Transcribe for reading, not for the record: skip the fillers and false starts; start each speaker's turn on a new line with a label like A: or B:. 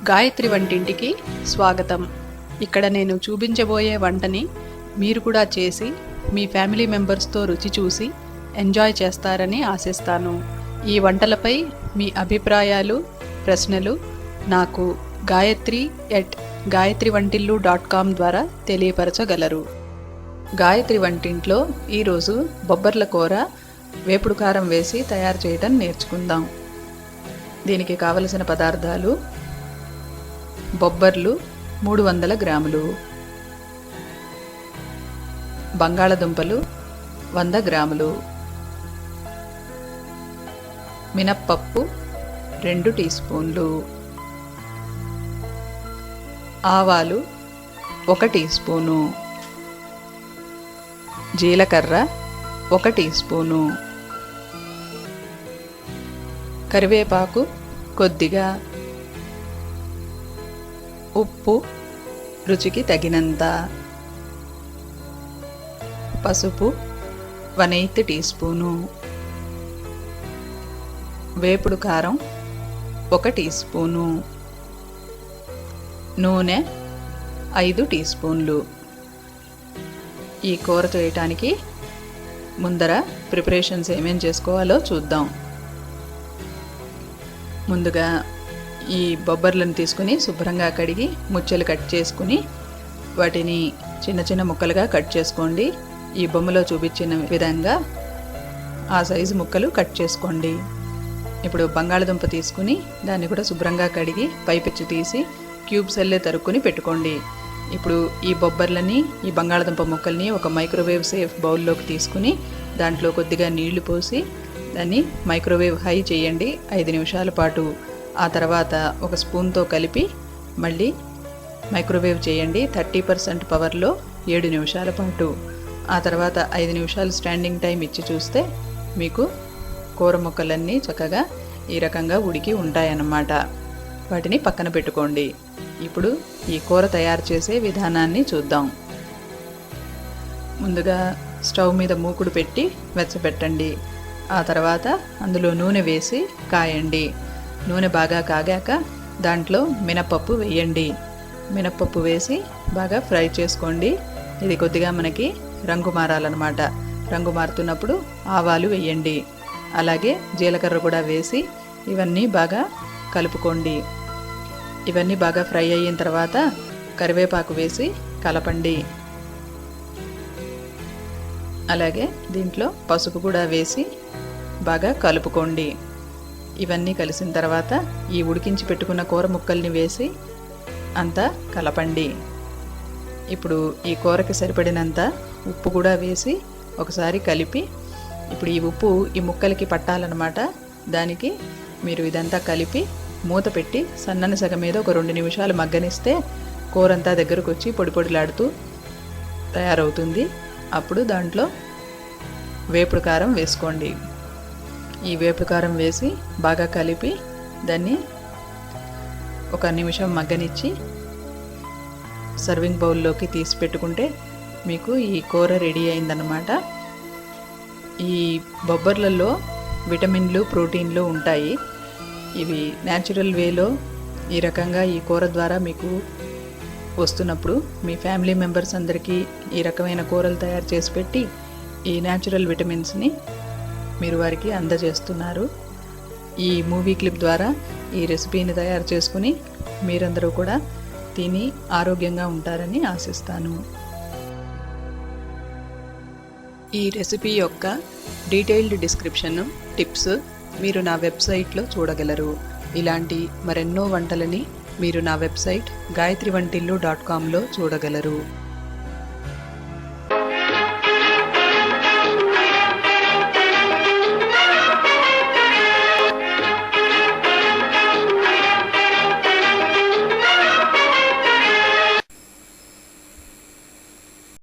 A: గాయత్రి వంటింటికి స్వాగతం. ఇక్కడ నేను చూపించబోయే వంటని మీరు కూడా చేసి మీ ఫ్యామిలీ మెంబర్స్తో రుచి చూసి ఎంజాయ్ చేస్తారని ఆశిస్తాను. ఈ వంటలపై మీ అభిప్రాయాలు, ప్రశ్నలు నాకు gayatri@gayatrivantillu.com ద్వారా తెలియపరచగలరు. గాయత్రి వంటింట్లో ఈరోజు బొబ్బర్ల కూర వేపుడు కారం వేసి తయారు చేయడం నేర్చుకుందాం. దీనికి కావలసిన పదార్థాలు: బొబ్బర్లు 300 గ్రాములు, బంగాళదుంపలు 100 గ్రాములు, మినప్పప్పు 2 టీ స్పూన్లు, ఆవాలు 1 టీ స్పూను, జీలకర్ర 1 టీ స్పూను, కరివేపాకు కొద్దిగా, ఉప్పు రుచికి తగినంత, పసుపు 1/8 టీ స్పూను, వేపుడు కారం 1 టీ స్పూను, నూనె 5 టీ స్పూన్లు. ఈ కూర చేయటానికి ముందర ప్రిపరేషన్స్ ఏమేం చేసుకోవాలో చూద్దాం. ముందుగా ఈ బొబ్బర్లను తీసుకుని శుభ్రంగా కడిగి ముచ్చలు కట్ చేసుకుని వాటిని చిన్న చిన్న ముక్కలుగా కట్ చేసుకోండి. ఈ బొమ్మలో చూపించిన విధంగా ఆ సైజు ముక్కలు కట్ చేసుకోండి. ఇప్పుడు బంగాళదుంప తీసుకుని దాన్ని కూడా శుభ్రంగా కడిగి పైపిచ్చి తీసి క్యూబ్స్ అల్లే తరుక్కుని పెట్టుకోండి. ఇప్పుడు ఈ బొబ్బర్లని, ఈ బంగాళదుంప ముక్కల్ని ఒక మైక్రోవేవ్ సేఫ్ బౌల్లోకి తీసుకుని దాంట్లో కొద్దిగా నీళ్లు పోసి దాన్ని మైక్రోవేవ్ హై చేయండి 5 నిమిషాల పాటు. ఆ తర్వాత ఒక స్పూన్తో కలిపి మళ్ళీ మైక్రోవేవ్ చేయండి 30% పవర్లో 7 నిమిషాల పాటు. ఆ తర్వాత 5 నిమిషాలు స్టాండింగ్ టైం ఇచ్చి చూస్తే మీకు కూర ముక్కలన్నీ చక్కగా ఈ రకంగా ఉడికి ఉంటాయన్నమాట. వాటిని పక్కన పెట్టుకోండి. ఇప్పుడు ఈ కూర తయారు చేసే విధానాన్ని చూద్దాం. ముందుగా స్టవ్ మీద మూకుడు పెట్టి వెచ్చబెట్టండి. ఆ తర్వాత అందులో నూనె వేసి కాయండి. నూనె బాగా కాగాక దాంట్లో మినపప్పు వేయండి. మినపప్పు వేసి బాగా ఫ్రై చేసుకోండి. ఇది కొద్దిగా మనకి రంగు మారాలన్నమాట. రంగు మారుతున్నప్పుడు ఆవాలు వేయండి. అలాగే జీలకర్ర కూడా వేసి ఇవన్నీ బాగా కలుపుకోండి. ఇవన్నీ బాగా ఫ్రై అయిన తర్వాత కరివేపాకు వేసి కలపండి. అలాగే దీంట్లో పసుపు కూడా వేసి బాగా కలుపుకోండి. ఇవన్నీ కలిసిన తర్వాత ఈ ఉడికించి పెట్టుకున్న కూర ముక్కల్ని వేసి అంతా కలపండి. ఇప్పుడు ఈ కూరకి సరిపడినంత ఉప్పు కూడా వేసి ఒకసారి కలిపి, ఇప్పుడు ఈ ఉప్పు ఈ ముక్కలకి పట్టాలన్నమాట. దానికి మీరు ఇదంతా కలిపి మూత పెట్టి సన్నని సగం మీద ఒక 2 నిమిషాలు మగ్గనిస్తే కూరంతా దగ్గరకు వచ్చి పొడి పొడిలాడుతూ తయారవుతుంది. అప్పుడు దాంట్లో వేపుడు కారం వేసుకోండి. ఈ వేపుడు కారం వేసి బాగా కలిపి దాన్ని 1 నిమిషం మగ్గనిచ్చి సర్వింగ్ బౌల్లోకి తీసి పెట్టుకుంటే మీకు ఈ కూర రెడీ అయిందన్నమాట. ఈ బొబ్బర్లలో విటమిన్లు, ప్రోటీన్లు ఉంటాయి. ఇవి న్యాచురల్ వేలో ఈ రకంగా ఈ కూర ద్వారా మీకు వస్తున్నప్పుడు మీ ఫ్యామిలీ మెంబర్స్ అందరికీ ఈ రకమైన కూరలు తయారు చేసి పెట్టి ఈ న్యాచురల్ విటమిన్స్ని మీరు వారికి అందజేస్తున్నారు. ఈ మూవీ క్లిప్ ద్వారా ఈ రెసిపీని తయారు చేసుకుని మీరందరూ కూడా తిని ఆరోగ్యంగా ఉంటారని ఆశిస్తాను. ఈ రెసిపీ యొక్క డీటెయిల్డ్ డిస్క్రిప్షన్, టిప్స్ మీరు నా వెబ్సైట్లో చూడగలరు. ఇలాంటి మరెన్నో వంటలని మీరు నా వెబ్సైట్ gayatrivantillu.comలో చూడగలరు.